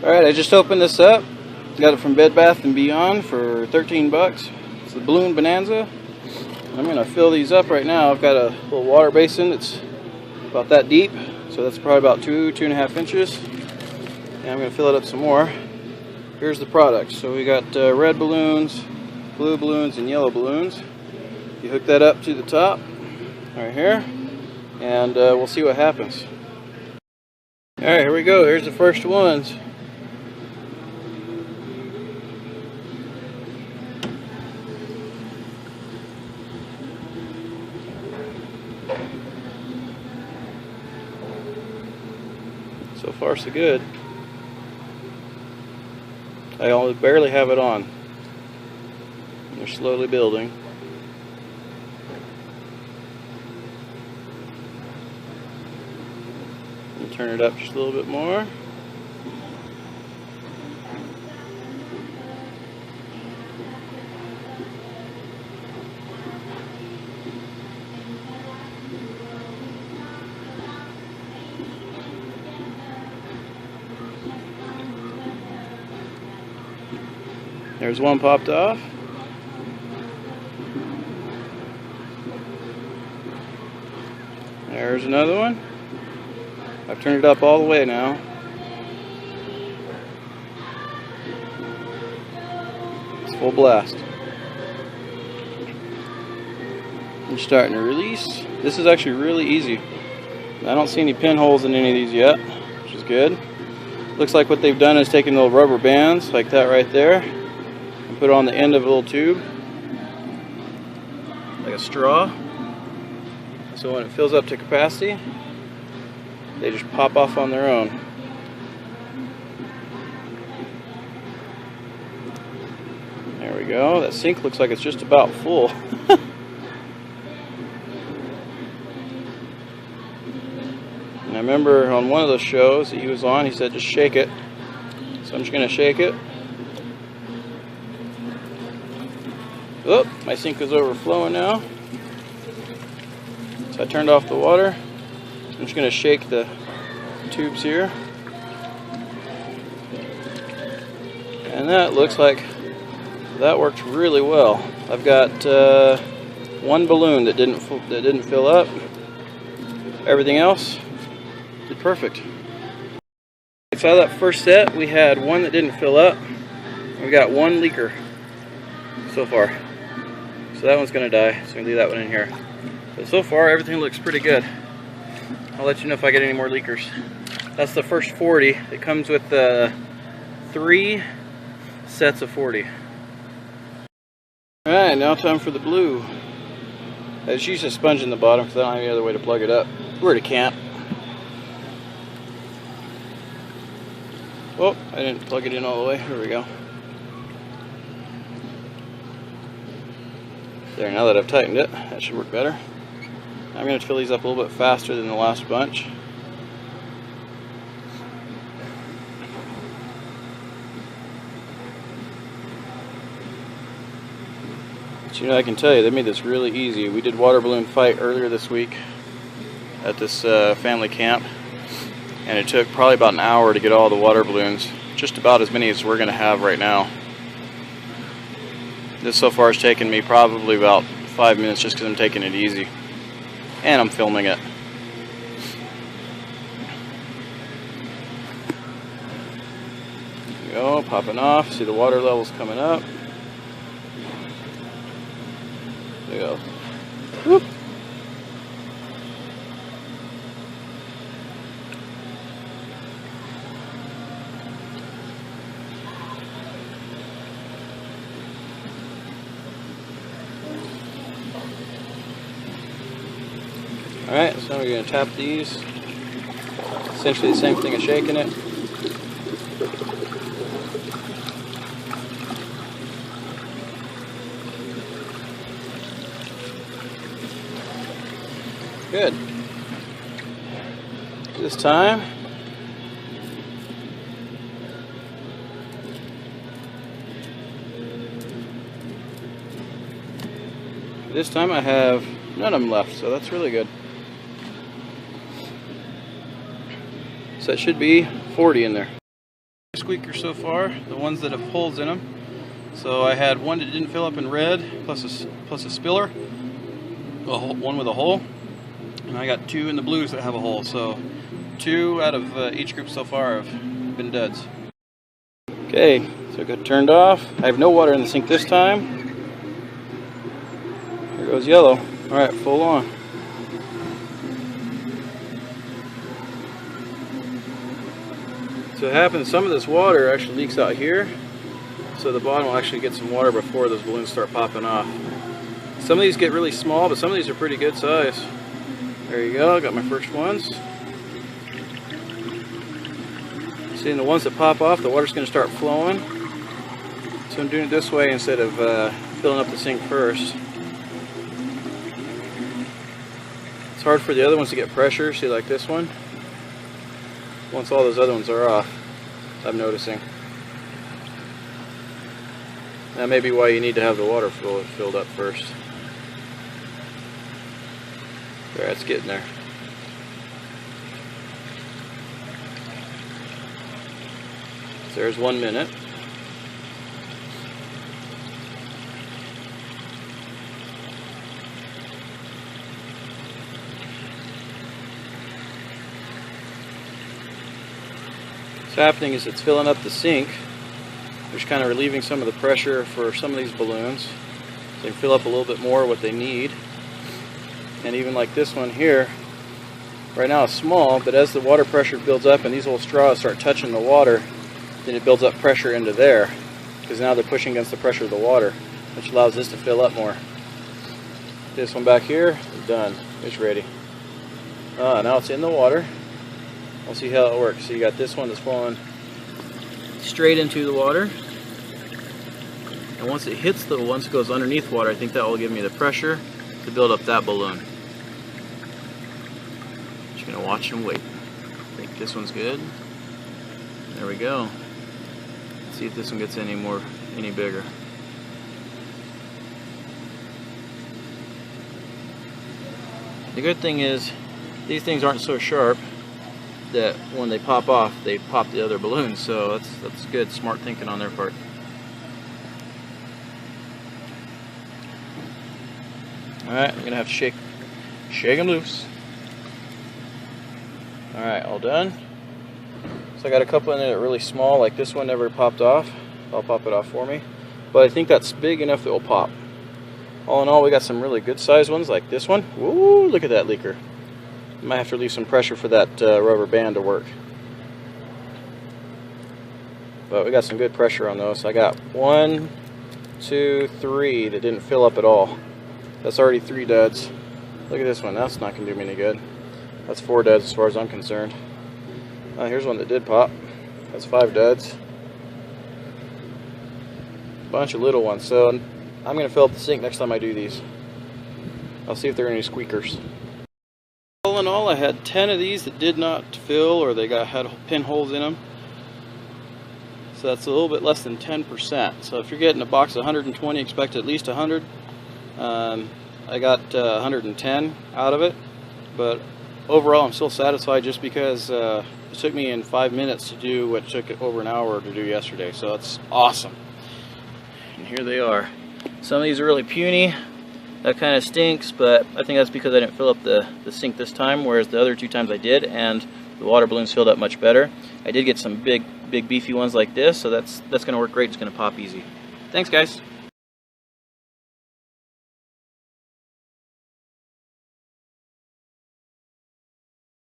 Alright, I just opened this up. Got it from Bed Bath & Beyond for 13 bucks. It's the Balloon Bonanza. I'm going to fill these up right now. I've got a little water basin that's about that deep, so that's probably about 2.5 inches. And I'm going to fill it up some more. Here's the product. So we got red balloons, blue balloons, and yellow balloons. You hook that up to the top right here, and we'll see what happens. Alright, here we go. Here's the first ones. So far so good. I only barely have it on. They're slowly building. And turn it up just a little bit more. There's one popped off. There's another one. I've turned it up all the way now. It's full blast. I'm starting to release. This is actually really easy. I don't see any pinholes in any of these yet, which is good. Looks like what they've done is taken little rubber bands like that right there. Put it on the end of a little tube, like a straw. So when it fills up to capacity, they just pop off on their own. There we go. That sink looks like it's just about full. And I remember on one of those shows that he was on, he said just shake it. So I'm just going to shake it. Oh, my sink is overflowing now. So I turned off the water. I'm just going to shake the tubes here. And that looks like that worked really well. I've got one balloon that didn't fill up. Everything else did perfect. So out of that first set, we had one that didn't fill up. We got one leaker so far. So that one's going to die, so we can leave that one in here. But so far, everything looks pretty good. I'll let you know if I get any more leakers. That's the first 40. It comes with 3 sets of 40. Alright, now time for the blue. I just used a sponge in the bottom because I don't have any other way to plug it up. We're at a camp. Oh, I didn't plug it in all the way. Here we go. There, now that I've tightened it, that should work better. I'm going to fill these up a little bit faster than the last bunch. But you know, I can tell you, they made this really easy. We did water balloon fight earlier this week at this family camp, and it took probably about an hour to get all the water balloons, just about as many as we're going to have right now. This so far has taken me probably about 5 minutes just because I'm taking it easy. And I'm filming it. There we go, popping off. See the water levels coming up. There we go. Whoop. Alright, so now we're going to tap these. Essentially the same thing as shaking it. Good. This time, I have none of them left, so that's really good. So it should be 40 in there. Squeakers so far, the ones that have holes in them. So I had one that didn't fill up in red, plus a spiller, one with a hole, and I got 2 in the blues that have a hole. So 2 out of each group so far have been duds. Okay, so it got turned off. I have no water in the sink this time. Here goes yellow. All right, full on. So it happens, some of this water actually leaks out here, so the bottom will actually get some water before those balloons start popping off. Some of these get really small, but some of these are pretty good size. There you go, got my first ones. Seeing the ones that pop off, the water's going to start flowing. So I'm doing it this way instead of filling up the sink first. It's hard for the other ones to get pressure, see, like this one. Once all those other ones are off, I'm noticing. That may be why you need to have the water filled up first. There, it's getting there. So there's 1 minute. What's happening is it's filling up the sink, which kind of relieving some of the pressure for some of these balloons. So they can fill up a little bit more what they need. And even like this one here, right now it's small, but as the water pressure builds up and these little straws start touching the water, then it builds up pressure into there, because now they're pushing against the pressure of the water, which allows this to fill up more. This one back here, done. It's ready. Now it's in the water. We'll see how it works. So you got this one that's falling straight into the water, and once it hits once it goes underneath water, I think that will give me the pressure to build up that balloon. Just gonna watch and wait. I think this one's good. There we go. Let's see if this one gets any bigger. The good thing is these things aren't so sharp that when they pop off, they pop the other balloons, so that's good, smart thinking on their part. Alright, I'm gonna have to shake them loose. Alright, all done. So I got a couple in there that are really small, like this one never popped off. I'll pop it off for me. But I think that's big enough that it will pop. All in all, we got some really good sized ones like this one. Woo, look at that leaker. Might have to leave some pressure for that rubber band to work. But we got some good pressure on those. I got 1, 2, 3 that didn't fill up at all. That's already 3 duds. Look at this one. That's not going to do me any good. That's 4 duds as far as I'm concerned. Here's one that did pop. That's 5 duds. Bunch of little ones. So I'm going to fill up the sink next time I do these. I'll see if there are any squeakers. All in all, I had 10 of these that did not fill, or they had pinholes in them. So that's a little bit less than 10%. So if you're getting a box of 120, expect at least 100. I got 110 out of it, but overall I'm still satisfied just because it took me in 5 minutes to do what took over an hour to do yesterday. So that's awesome. And here they are. Some of these are really puny. That kind of stinks, but I think that's because I didn't fill up the sink this time, whereas the other 2 times I did, and the water balloons filled up much better. I did get some big beefy ones like this, so that's going to work great. It's going to pop easy. Thanks, guys.